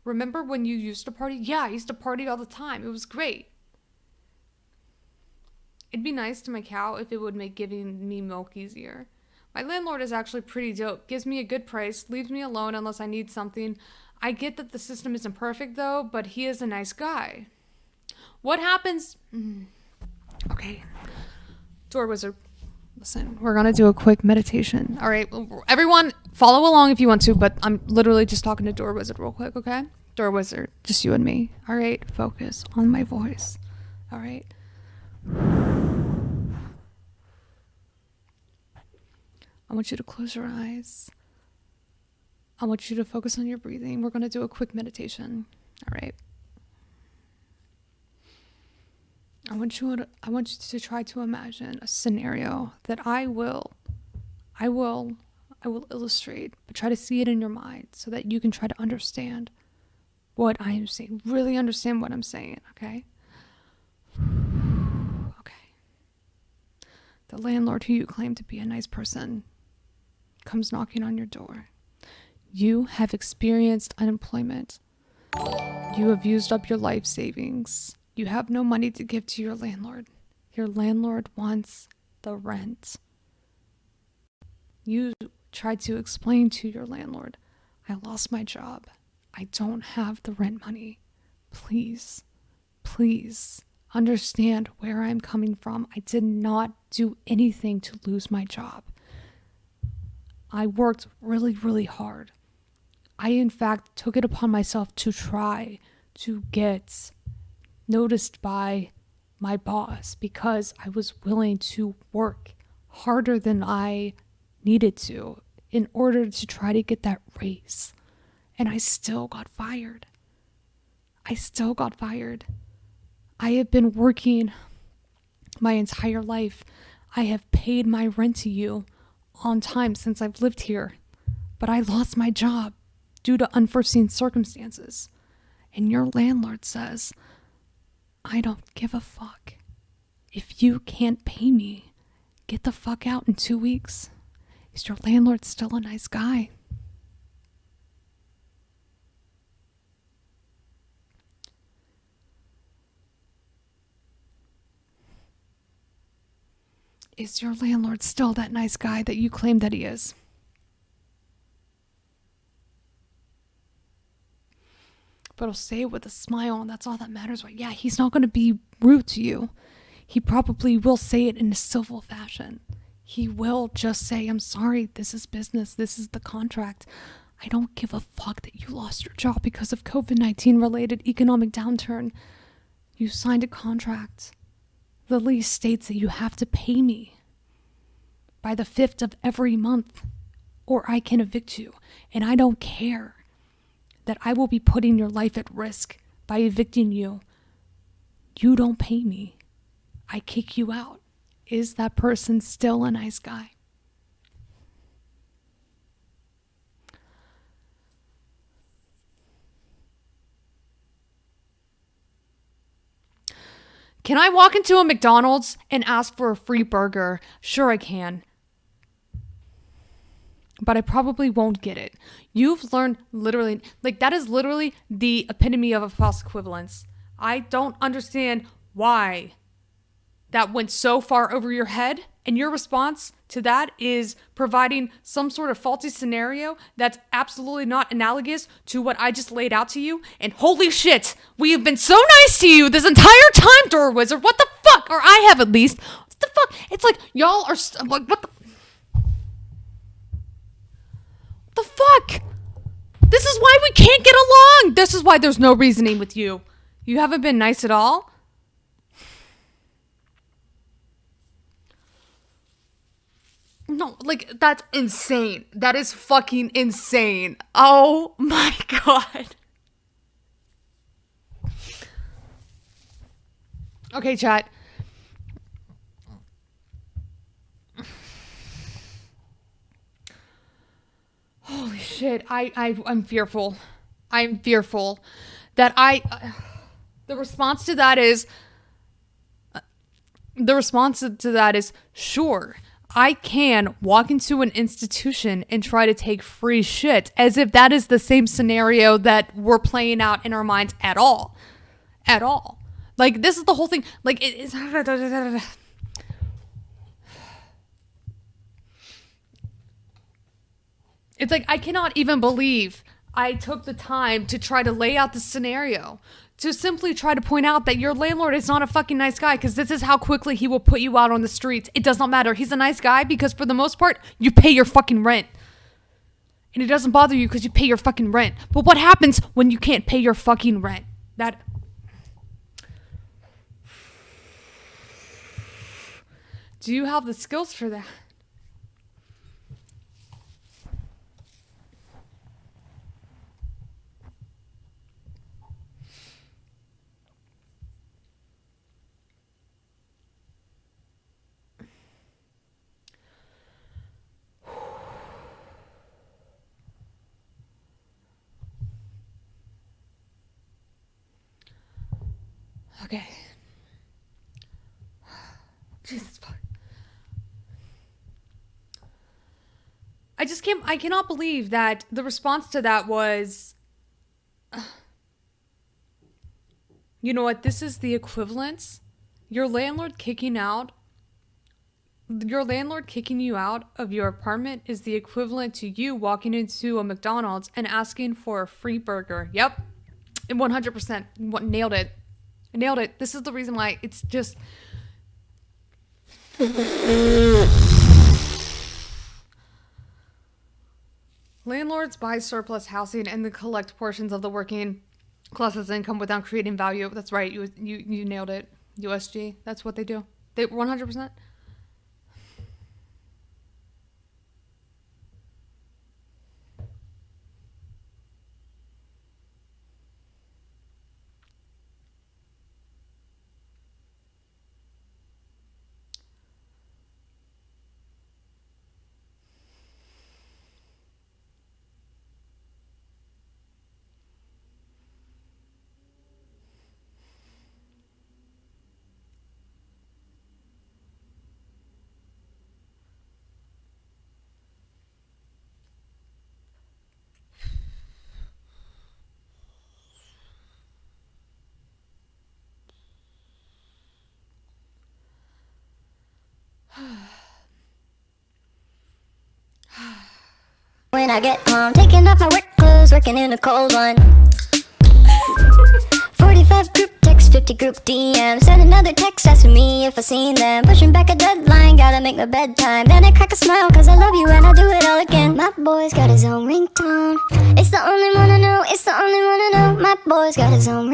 Remember when you used to party? Yeah, I used to party all the time. It was great. It'd be nice to my cow if it would make giving me milk easier. My landlord is actually pretty dope. Gives me a good price, leaves me alone unless I need something. I get that the system isn't perfect though, but he is a nice guy. What happens? Okay. Door wizard. Listen, we're gonna do a quick meditation. All right, everyone, follow along if you want to, but I'm literally just talking to Door Wizard real quick, okay? Door Wizard, just you and me. All right, focus on my voice. All right. I want you to close your eyes. I want you to focus on your breathing. We're gonna do a quick meditation. All right. I want you to try to imagine a scenario that I will illustrate, but try to see it in your mind so that you can try to understand what I am saying. Really understand what I'm saying, okay? Okay. The landlord who you claim to be a nice person comes knocking on your door. You have experienced unemployment. You have used up your life savings. You have no money to give to your landlord. Your landlord wants the rent. You tried to explain to your landlord, I lost my job. I don't have the rent money. Please understand where I'm coming from. I did not do anything to lose my job. I worked really, really hard. I, in fact, took it upon myself to try to get noticed by my boss because I was willing to work harder than I needed to in order to try to get that raise. And I still got fired. I have been working my entire life. I have paid my rent to you on time since I've lived here, but I lost my job due to unforeseen circumstances. And your landlord says, I don't give a fuck. If you can't pay me, get the fuck out in 2 weeks. Is your landlord still a nice guy? Is your landlord still that nice guy that you claim that he is? But he'll say it with a smile, and that's all that matters. Right? Yeah, he's not going to be rude to you. He probably will say it in a civil fashion. He will just say, I'm sorry, this is business. This is the contract. I don't give a fuck that you lost your job because of COVID-19 related economic downturn. You signed a contract. The lease states that you have to pay me by the 5th of every month or I can evict you. And I don't care that I will be putting your life at risk by evicting you. You don't pay me. I kick you out. Is that person still a nice guy? Can I walk into a McDonald's and ask for a free burger? Sure I can. But I probably won't get it. You've learned literally, that is literally the epitome of a false equivalence. I don't understand why that went so far over your head, and your response to that is providing some sort of faulty scenario that's absolutely not analogous to what I just laid out to you. And holy shit, we have been so nice to you this entire time, Door Wizard. What the fuck? Or I have at least. What the fuck? It's like y'all are like, what the fuck? This is why we can't get along. This is why there's no reasoning with you. You haven't been nice at all. No, that's insane. That is fucking insane. Oh my god. Okay, chat. Holy shit. I'm fearful. I'm fearful that the response to that is, sure, I can walk into an institution and try to take free shit as if that is the same scenario that we're playing out in our minds at all. At all. Like, this is the whole thing. Like, it is... It's like, I cannot even believe I took the time to try to lay out the scenario, to simply try to point out that your landlord is not a fucking nice guy, because this is how quickly he will put you out on the streets. It does not matter. He's a nice guy because for the most part, you pay your fucking rent. And it doesn't bother you because you pay your fucking rent. But what happens when you can't pay your fucking rent? Do you have the skills for that? Okay. Jesus fuck. I cannot believe that the response to that was, you know what, this is the equivalence. Your landlord kicking you out of your apartment is the equivalent to you walking into a McDonald's and asking for a free burger. Yep. 100%. Nailed it. This is the reason why it's just... Landlords buy surplus housing and then collect portions of the working class's income without creating value. That's right. You nailed it. USG. That's what they do. They 100%. When I get home, taking off my work clothes, working in a cold one. 45 group text, 50 group DM. Send another text asking me if I seen them. Pushing back a deadline, gotta make my bedtime. Then I crack a smile cause I love you and I do it all again. My boy's got his own ringtone. It's the only one I know, it's the only one I know. My boy's got his own ringtone.